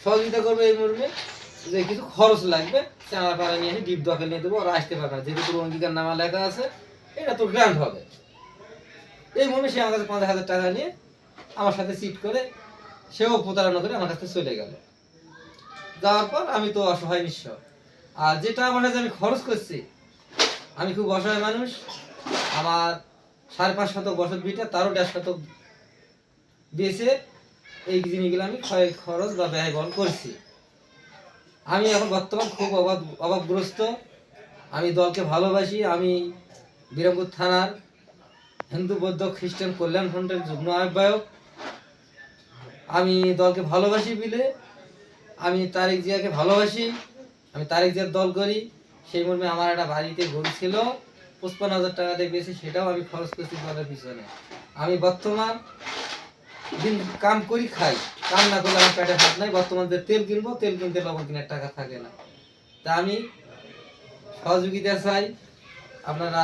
সহযোগিতা করবে এই মর্মে যে কিছু খরচ লাগবে চাঁদা পাড়া নিয়ে এসে ডিপ দখল নিয়ে দেবো, ওরা আসতে পারবে না, যেহেতু তোর অঙ্গীকার নামা লেখা আছে এটা তোর গ্রান্ট হবে। এই মর্মে সে আমার কাছে 50,000 টাকা নিয়ে আমার সাথে চিট করে সেও প্রতারণা করে আমার কাছে চলে গেল। যাওয়ার পর আমি তো অসহায় নিঃস্ব, আর যেটা আমার কাছে আমি খরচ করছি, আমি খুব অসহায় মানুষ, আমার 5.5 শতক বসত ভিটা, তারও 1.5 শতক বেঁচে এই জিনিসগুলো আমি খরচ বা ব্যয় বহন করছি। আমি এখন বর্তমান খুব অভাবগ্রস্ত। আমি দলকে ভালোবাসি, আমি বিরামপুর থানার হিন্দু বৌদ্ধ খ্রিস্টান কল্যাণ ফ্রন্টের যুগ্ম আহ্বায়ক। আমি দলকে ভালোবাসি বলে আমি তারেক জিয়াকে ভালোবাসি, আমি তারেক জিয়ার দল করি। সেই মর্মে আমার একটা বাড়িতে গরু ছিল 55,000 টাকা দিয়ে বেশি, সেটাও আমি খরচ করছি দলের পিছনে। আমি বর্তমান দিন কাম করি খাই, কাম না করলে আমার পেটে ভাত নাই। বর্তমান যে তেল কিনবো, তেল কিনতে লবণ কেনার টাকা থাকে না। তা আমি সহযোগিতা চাই, আপনারা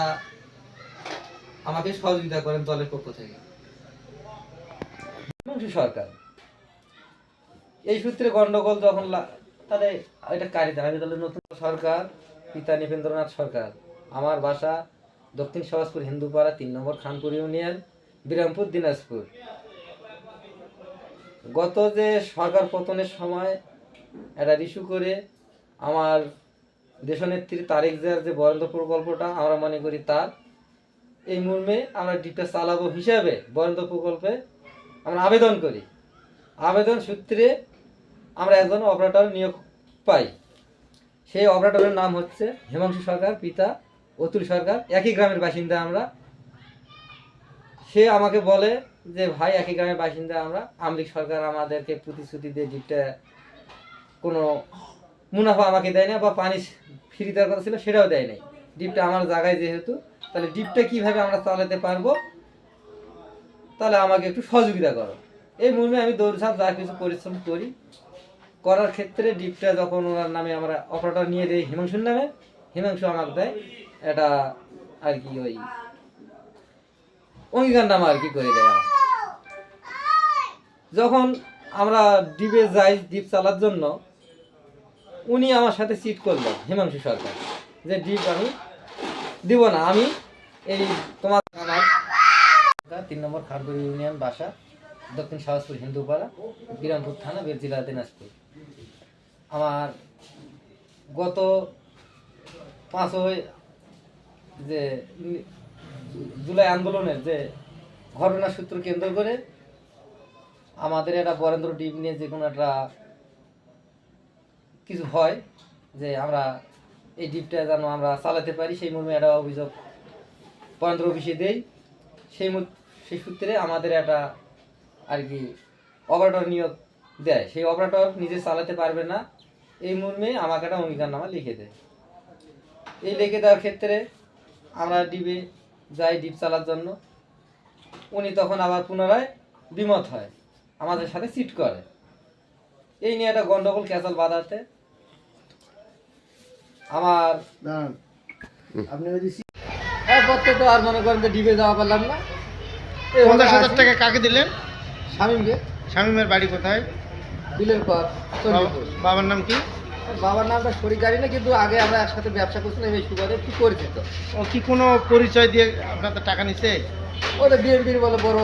আমাকে সহযোগিতা করেন দলের পক্ষ থেকে। সরকার এই সূত্রে গন্ডগোল যখন তাহলে এটা কারিতা, আমি দলের নতুন সরকার পিতা নৃপেন্দ্রনাথ সরকার। আমার বাসা দক্ষিণ সহজপুর হিন্দুপাড়া 3 নম্বর খানপুর ইউনিয়ন, বিরামপুর, দিনাজপুর। গত যে সরকার পতনের সময় একটা ইস্যু করে আমার দেশনেত্রী তারেক জিয়ার যে বরেন্দ্র প্রকল্পটা আমরা মনে করি তার, এই মর্মে আমরা ডিপটা চালাবো হিসাবে বরেন্দ্র প্রকল্পে আমরা আবেদন করি। আবেদন সূত্রে আমরা একজন অপারেটর নিয়োগ পাই। সেই অপারেটরের নাম হচ্ছে হিমাংশু সরকার, পিতা অতুল সরকার, একই গ্রামের বাসিন্দা আমরা। সে আমাকে বলে যে ভাই একই গ্রামের বাসিন্দা আমরা, আমলিক সরকার আমাদেরকে প্রতিশ্রুতি দিয়ে ডিপটা কোনো মুনাফা আমাকে দেয় না, বা পানি ফ্রি দেওয়ার কথা ছিল সেটাও দেয় নাই। ডিপটা আমার জায়গায় যেহেতু, তাহলে ডিপটা কীভাবে আমরা চালাতে পারবো, তাহলে আমাকে একটু সহযোগিতা করো। এই মর্মে আমি দৌড়ঝাঁপ যা কিছু পরিশ্রম করি, করার ক্ষেত্রে ডিপটা যখন ওনার নামে আমরা অপারেটর নিয়ে দিই হিমাংশুর নামে, হিমাংশু আমাকে দেয় এটা আর কি ওই অঙ্গীকার নামা আর কি করে দেয় আমার। যখন আমরা ডিপে যাই ডিপ চালার জন্য, উনি আমার সাথে চিট করলেন হিমাংশু সরকার, যে ডিপ আমি দিব না, আমি এই তোমার আমার 3 নম্বর খানপুর ইউনিয়ন, বাসা দক্ষিণ সহজপুর হিন্দুপাড়া, বিরামপুর থানা, জেলা দিনাজপুর। আমার গত 5 যে জুলাই আন্দোলনের যে ঘটনার সূত্র কেন্দ্র করে আমাদের একটা বরেন্দ্র ডিপ নিয়ে যে কোনো একটা কিছু হয়, যে আমরা এই ডিপটা যেন আমরা চালাতে পারি, সেই মর্মে একটা অভিযোগ বরেন্দ্র অফিসে দেই। সেই সূত্রে আমাদের একটা আর কি অপারেটর নিয়োগ দেয়। সেই অপারেটর নিজে চালাতে পারবে না, এই মর্মে আমাকে একটা অঙ্গীকারনামা লিখে দেয়। এই লিখে দেওয়ার ক্ষেত্রে আমরা ডিপে যাই ডিপ চালার জন্য, উনি তখন আবার পুনরায় দ্বিমত হয়, আমাদের সাথে চিট করে। এই নিয়ে একটা গন্ডগোল ক্যাচাল বাঁধাতে আমার আপনি করতে তো আর মনে করেন যে ডিপে যাওয়া পারলাম না। 50,000 টাকা কাকে দিলেন? শামীমকে। শামীমের বাড়ি কোথায়? বিলের পর বাবার নাম কি? বাবার নামটা শরীর গাড়ি না, কিন্তু আগে আমরা একসাথে ব্যবসা করছিলাম, এই সুবাদে একটু পরিচিত। ও কি কোনো পরিচয় দিয়ে আপনাদের টাকা নিছে? ওটা বিএনপির বলে বড়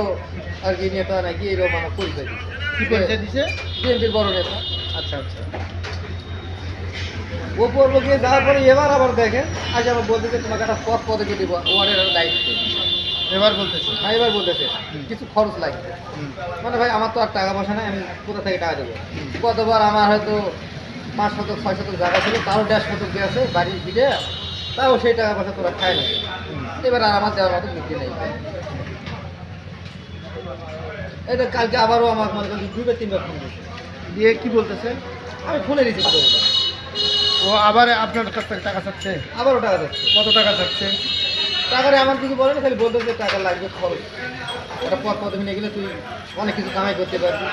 আর কি নেতা নাকি, এরকম আমার পরিচয় দিচ্ছে। কি পরিচয় দিছে? বিএনপির বড় নেতা। আচ্ছা আচ্ছা। ও পর্ব গিয়ে যাওয়ার পরে এবার আবার দেখেন আজ আমার বলতেছে তোমাকে একটা পদ পদকে দিব, ওয়ার্ডের দায়িত্ব। এবার বলতেছে? হ্যাঁ এবার বলতেছে কিছু খরচ লাগবে। মানে ভাই আমার তো আর টাকা পয়সা নাই, আমি কোথা থেকে টাকা দেবো? কতবার আমার হয়তো 5 শতক 6 শতক জায়গা ছিল, তারও 1.5 শতক দিয়ে আছে বাড়ির দিকে, তাও সেই টাকা পয়সা তোরা খায় না। এবার আর আমার দেওয়ার মতো বুদ্ধি নেই। এটা কালকে আবারও আমার মনে করেন 2-3বার ফোন দিয়েছে। দিয়ে কি বলতেছে? আমি ফোনে রিসিভ করি না। ও আবার আপনার কাছ থেকে টাকা চাচ্ছে? আবারও টাকা যাচ্ছে। কত টাকা চাচ্ছে? টাকারে আমার কিছু বলে না, খালি বলতে যে টাকা লাগবে খরচ, একটা পথ পদবি নিয়ে গেলে তুই অনেক কিছু কামাই করতে পারবি,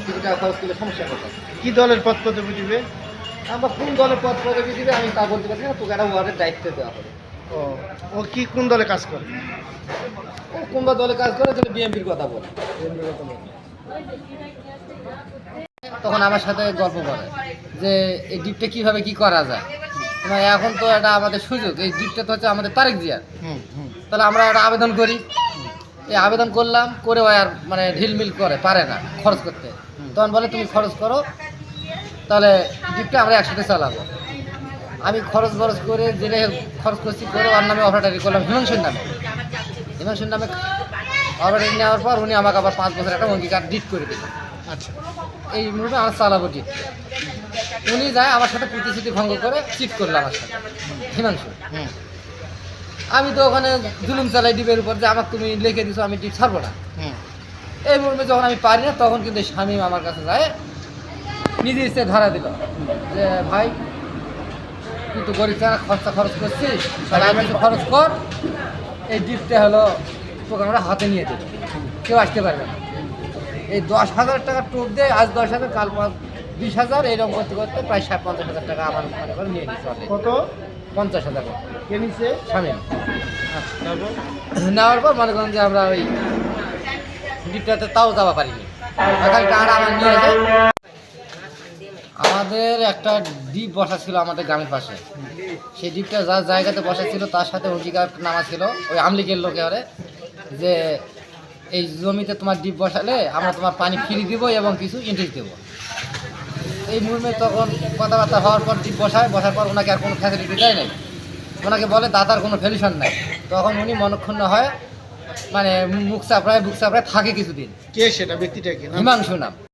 কিছু টাকা খরচ করলে সমস্যা করতে। কি দলের পদ পদবি দিবে? আমরা কোন দলের পথ পদবি দিবে আমি তা বলতে পারছি না, তোকে একটা ওয়ার্ডের দায়িত্ব দেওয়া হবে। ও ও কি কোন দলে কাজ করে? ও কোনবা দলে কাজ করে, তাহলে বিএনপির কথা বলে। তখন আমার সাথে গল্প করে যে এই দ্বীপটা কীভাবে কি করা যায়। মানে এখন তো এটা আমাদের সুযোগ, এই দ্বীপটা তো হচ্ছে আমাদের তারেক জিয়ার, তাহলে আমরা একটা আবেদন করি। এই আবেদন করলাম, করে ও আর মানে ঢিলমিল করে পারে না খরচ করতে। তখন বলে তুমি খরচ করো, তাহলে দ্বীপটা আমরা একসাথে চালাবো। আমি খরচ করে যেটা খরচ করছি করে ওর নামে অপারেটারি করলাম, হিমাংশুর নামে অপারেটারি নেওয়ার পর উনি আমাকে আবার 5 বছর একটা অঙ্গীকার ডিট করে দিল। আচ্ছা, এই মুহূর্তে আমার চালাবো ডিট। উনি যায় আমার সাথে প্রতিশ্রুতি ভঙ্গ করে চিট করলো আমার সাথে হিমাংশু। আমি তো ওখানে জুলুম চালাই ডিপের উপর যে আমাকে তুমি লিখে দিছো, আমি ডিপ ছাড়বো না। এই মুহূর্তে যখন আমি পারি না, তখন কিন্তু স্বামী আমার কাছে যায় নিজে ইচ্ছে ধরা দিল যে ভাই তুই তো গরিব টাকা খরচ করছিস, তাহলে আমি একটু খরচ কর, এই ডিপটা হলো তোকে আমরা হাতে নিয়ে দেবো, কেউ আসতে পারবে না। এই 10,000 টাকা টোপ দিয়ে আজ 10,000, কাল 20,000, এইরকম করতে করতে প্রায় 50,000 টাকা আমার মনে করে নিয়ে নিচ্ছে। কত? 50,000 টাকা কে নিছে? স্বামী। আচ্ছা, তারপর? নেওয়ার পর মনে করেন যে আমরা ওই ডিপটাতে তাও যাওয়া পারিনি, খালি টাকাটা আমার নিয়ে যায়। আমাদের একটা দ্বীপ বসা ছিল আমাদের গ্রামের পাশে, সেই দ্বীপটা যার জায়গাতে বসা ছিল তার সাথে অঙ্গীকার নামা ছিল ওই আমলিগের লোকে ওরে যে এই জমিতে তোমার দ্বীপ বসালে আমরা তোমার পানি ফ্রি দিব এবং কিছু ইন্টারেস্ট দেবো। এই মুহূর্তে তখন কথাবার্তা হওয়ার পর দ্বীপ বসার পর ওনাকে আর কোনো ফ্যাসিলিটি দেয় নাই, ওনাকে বলে দাদার কোনো ভ্যালুশন নাই। তখন উনি মনক্ষুণ্ণ হয়, মানে বুক চাপড়ায় থাকে কিছুদিন। কে সেটা? ব্যক্তিটা কে? হিমাংশু নাম।